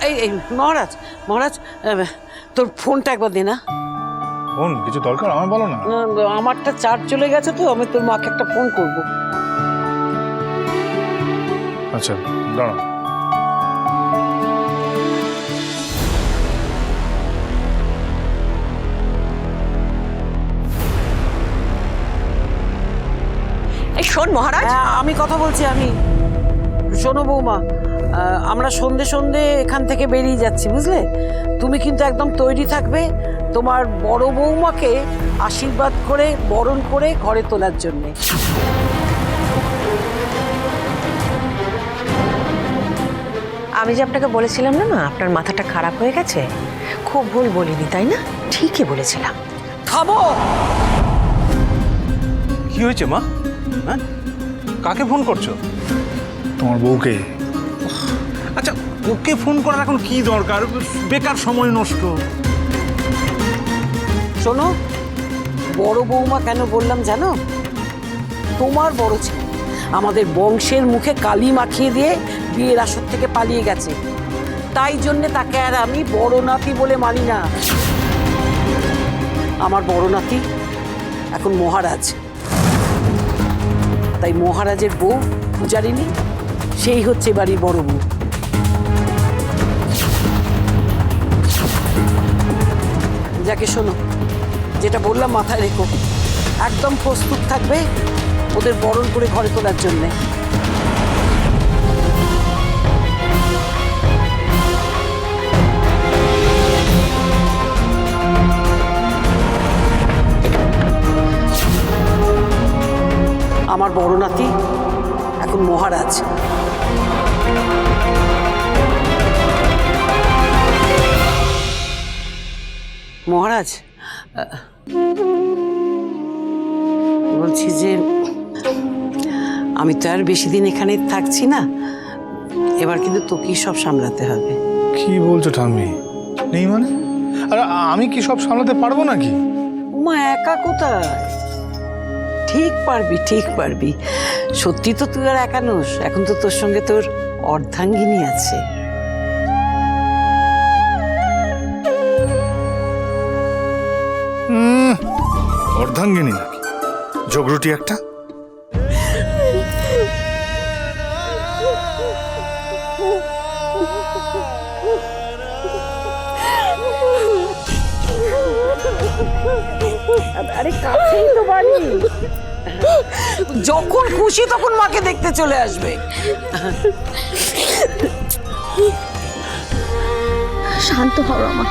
এই মহারাজ মহারাজ, তোর ফোনটা একবার দে না। ফোন কিছু দরকার আমার, বলো না। আমারটা চার্জ চলে গেছে, তো আমি তোর মাকে একটা ফোন করব। আচ্ছা দাঁড়াও। এই শোন মহারাজ, আমি কথা বলছি। আমি শোনো বৌমা, আমরা সন্ধে সন্ধে এখান থেকে বেরিয়ে যাচ্ছি, বুঝলে? তুমি কিন্তু একদম তৈরি থাকবে তোমার বড় বৌমাকে আশীর্বাদ করে বরণ করে ঘরে তোলার জন্যে। আমি যে আপনাকে বলেছিলাম না মা, আপনার মাথাটা খারাপ হয়ে গেছে, খুব ভুল বলিনি তাই না? ঠিকই বলেছিলাম। থামো! কি হয়েছে মা? হ্যাঁ, কাকে ফোন করছো? তোমার বউকে। আচ্ছা, ওকে ফোন করার এখন কি দরকার? বেকার সময় নষ্ট। শোনো, বড় বৌমা কেন বললাম জানো? তোমার বড় ছেলে আমাদের বংশের মুখে কালি মাখিয়ে দিয়ে বিয়ের আসর থেকে পালিয়ে গেছে, তাই জন্যে তাকে আর আমি বড় নাতি বলে মানি না। আমার বড় নাতি এখন মহারাজ, তাই মহারাজের বউ পূজারিনী, সেই হচ্ছে বাড়ির বড় বউ। যাকে শোনো, যেটা বললাম মাথায় রেখো, একদম প্রস্তুত থাকবে ওদের বরণ করে ঘরে তোলার জন্যে। আমার বড় নাতি এখন মহারাজ। মহারাজ, বলছি যে আমি তো আর বেশি দিন এখানে থাকছি না, এবার কিন্তু তোকেই সব সামলাতে হবে। কি বলছো ঠাম্মি? নেই মানে? আর আমি কি সব সামলাতে পারবো নাকি? উমা, একা কোথায়? ঠিক পারবি, ঠিক পারবি। সত্যি তো তুই আর একা নোস, এখন তো তোর সঙ্গে তোর অর্ধাঙ্গিনী আছে। অর্ধাঙ্গিনী নাকি? ঝগড়ুটি একটা। আরে কাছেই তো বাড়ি, যখন খুশি তখন মাকে দেখতে চলে আসবে। শান্ত হও রমা,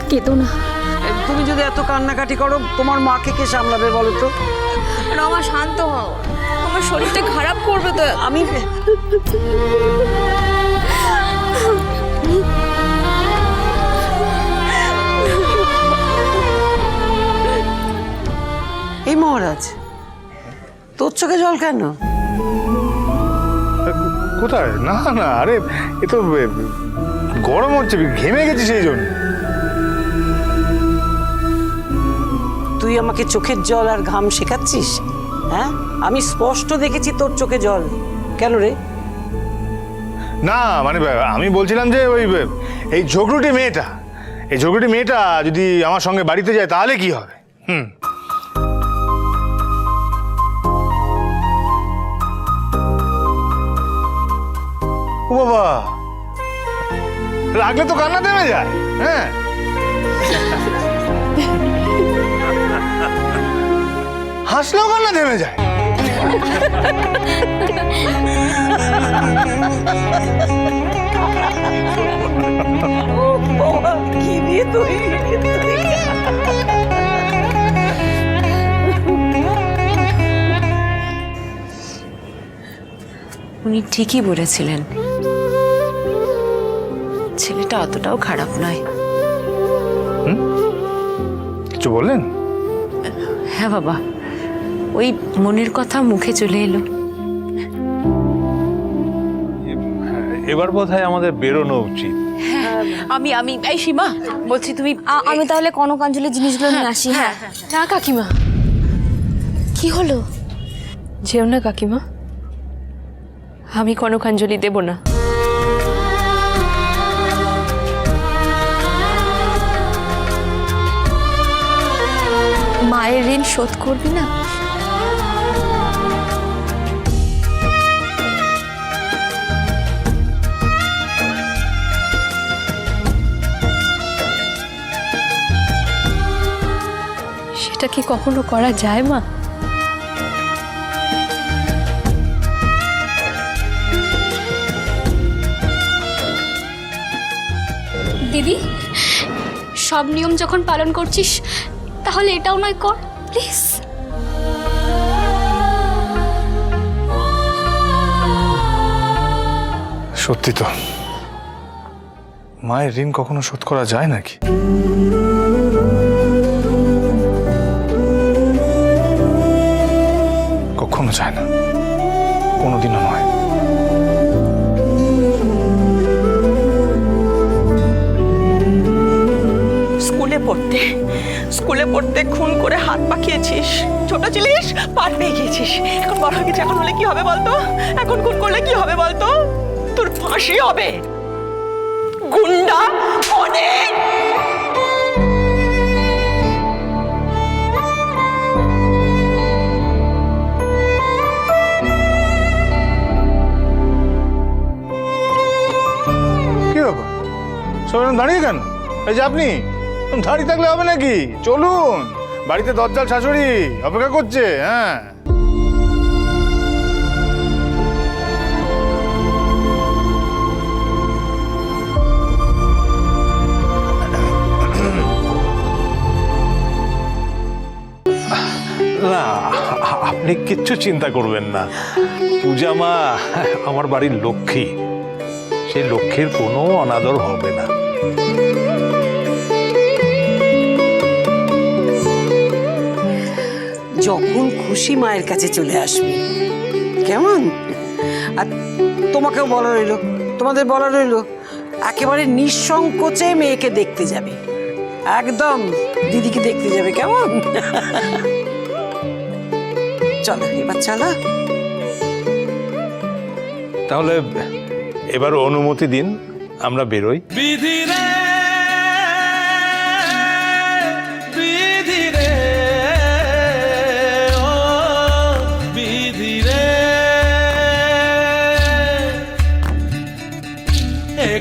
কেঁদো না। তুমি যদি এত কান্নাকাটি করো, তোমার মাকে কে সামলাবে বলো তো? রমা শান্ত হও, আমার শরীরটা খারাপ করবে তো। আমি এই মহারাজ, তোর চোখে জল কেন? কোথায়? না না, আরে এ তো গরম হচ্ছে, ঘেমে গেছি সেই জন্য। তুই আমাকে চোখের জল আর ঘাম শেখাচ্ছিস? হ্যাঁ, আমি স্পষ্ট দেখেছি তোর চোখে জল। কেন রে? না মানে আমি বলছিলাম যে ওই এই ঝগড়ুটি মেয়েটা যদি আমার সঙ্গে বাড়িতে যায় তাহলে কি হবে? ও বাবা, রাগলে তো কান্না থেমে যায়। হ্যাঁ, হাসলেও কান্না থেমে যায়। কি দিয়ে তুই? উনি ঠিকই বলেছিলেন, ছেলেটা অতটাও খারাপ নয়। কিছু বললেন? হ্যাঁ বাবা, ওই মনের কথা মুখে চলে এলো। এবার বোধহয় আমাদের বেরোনো উচিত। আমি এই সীমা বলছি, তুমি আমি তাহলে কনকাঞ্জলির জিনিসগুলো নিয়ে আসি। হ্যাঁ না কাকিমা, কি হলো? যেও না কাকিমা, আমি কনকাঞ্জলি দেব না। মায়ের ঋণ শোধ করবি না? সেটা কি কখনো করা যায় মা? দিদি, সব নিয়ম যখন পালন করছিস তাহলে এটাও নয় কর প্লিজ। সত্যি তো, মায়ের ঋণ কখনো শোধ করা যায় নাকি? কখনো যায় না, কোনোদিনও নয়। স্কুলে পড়তে খুন করে হাত পাকিয়েছিস, ছোট ছিলিস, পার পেয়ে গিয়েছিস। এখন বড় হয়ে গেছে, এখন হলে কি হবে বলতো? এখন খুন করলে কি হবে বলতো? তোর ফাঁসি হবে। গুন্ডা অনেক। কি ব্যাপার, সবাই দাঁড়িয়ে কেন? এই যে আপনি দাঁড়িয়ে থাকলে হবে নাকি? চলুন, বাড়িতে দরজাল শাশুড়ি অপেক্ষা করছে। হ্যাঁ, না, আপনি কিচ্ছু চিন্তা করবেন না। পূজা মা আমার বাড়ির লক্ষ্মী, সেই লক্ষ্মীর কোনো অনাদর হবে না। যখন খুশি মায়ের কাছে চলে আসবি, কেমন? আর তোমাকেও বলা রইলো, তোমাদের বলা রইলো, একেবারে নিঃসংকোচে মেয়েকে দেখতে যাবে, একদম দিদিকে দেখতে যাবে, কেমন? চলো এবার চলো। তাহলে এবার অনুমতি দিন, আমরা বেরোই।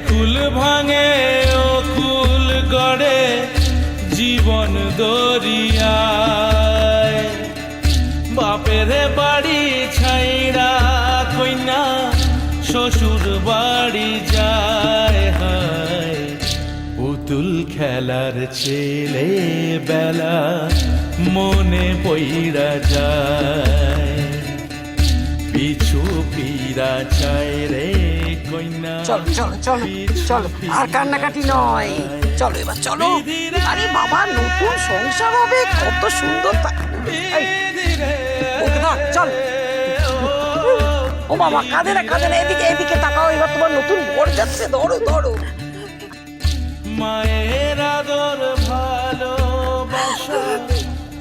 কুল ভাঙে ও কুল গড়ে জীবন দরিয়ায়, বাপের বাড়ি ছাইড়া কইনা শ্বশুর বাড়ি যায়। হায় পুতুল খেলার ছেলে বেলা মনে পইরা যায়, পিছু ফিরা চায় রে কইনা। চলো চলো চলো চলো, আর কান্নাকাটি নয়, চলো এবার চলো। আরে বাবা, নতুন সংসার হবে, কত সুন্দর। চল। ও বাবা, কাঁদে না কাঁদে না, এদিকে এদিকে তাকাও, এবার তোমার নতুন বর যাচ্ছে, ধরো ধরো। মায়ের আদর ভালোবাসা।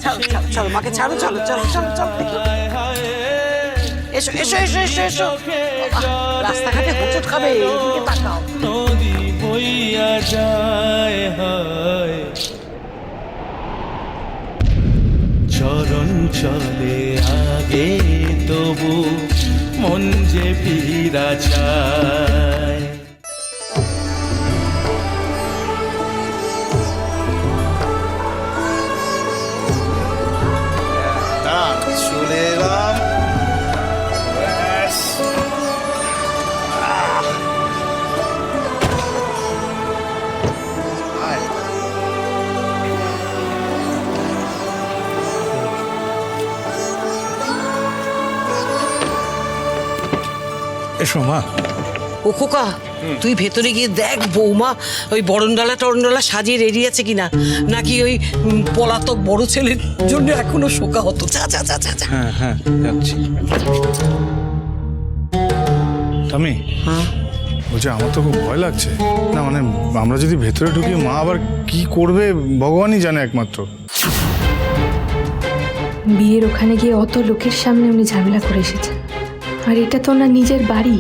চলো চলো চলো, মাকে ছাড়ো, চলো চলো চলো চলো। এসো এসো এসো এসো এসো, রাস্তাঘাটে হোঁচট খাবে, এদিকে তাকাও। নদী বইয়া যায়, হায় চরণ চলে আগে তবু মন যে ফিরা চায়। চলে এলাম। এসো মা। ও খোকা, তুই ভেতরে গিয়ে দেখ বৌমা ওই বরণডালা টরণডালা সাজিয়ে রেডি আছে কিনা, নাকি ওই পলাতক বড় ছেলের জন্য এখনো শোকা হতো। চা চা চা চা চা। হ্যাঁ হ্যাঁ, যাচ্ছি। আমি বলছি, আমার তো খুব ভয় লাগছে। না মানে, আমরা যদি ভেতরে ঢুকি, মা আবার কি করবে ভগবানই জানে একমাত্র। বিয়ের ওখানে গিয়ে অত লোকের সামনে উনি ঝামেলা করে এসেছেন, আর এটা তো ওনার নিজের বাড়ি।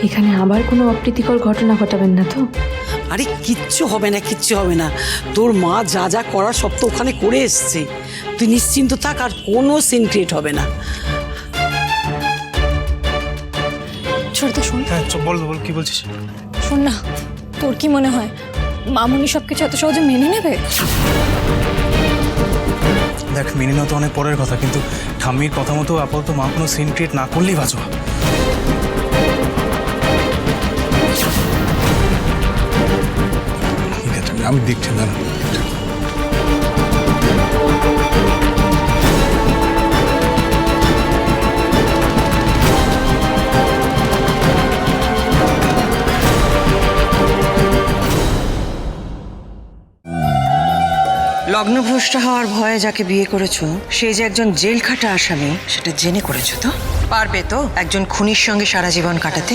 এখানে আবার কোনো অপ্রীতিকর ঘটনা ঘটাবেন না তো? আরে কিচ্ছু হবে না, কিচ্ছু হবে না। তোর মা যা যা করার সব তো ওখানে করে এসছে। তুই নিশ্চিন্ত থাক, আর কোনো সিন ক্রিয়েট হবে না। ছোট তো শোন, হ্যাঁ বল বল, কি বলছিস? শোন না, তোর কি মনে হয় মামুনি সব কিছু এত সহজে মেনে নেবে? দেখ, মেনে নেওয়া তো অনেক পরের কথা, কিন্তু ঠাম্মির কথা মতো আপাতত মা কোনো সিন ক্রিয়েট না করলেই বাঁচো। ঠিক আছে, আমি দেখছি, দাঁড়া। লগ্নভ্রষ্ট হওয়ার ভয়ে যাকে বিয়ে করেছো সে যে একজন জেল খাটা আসামি সেটা জেনে করেছো তো? পারবে তো একজন খুনির সঙ্গে সারা জীবন কাটাতে?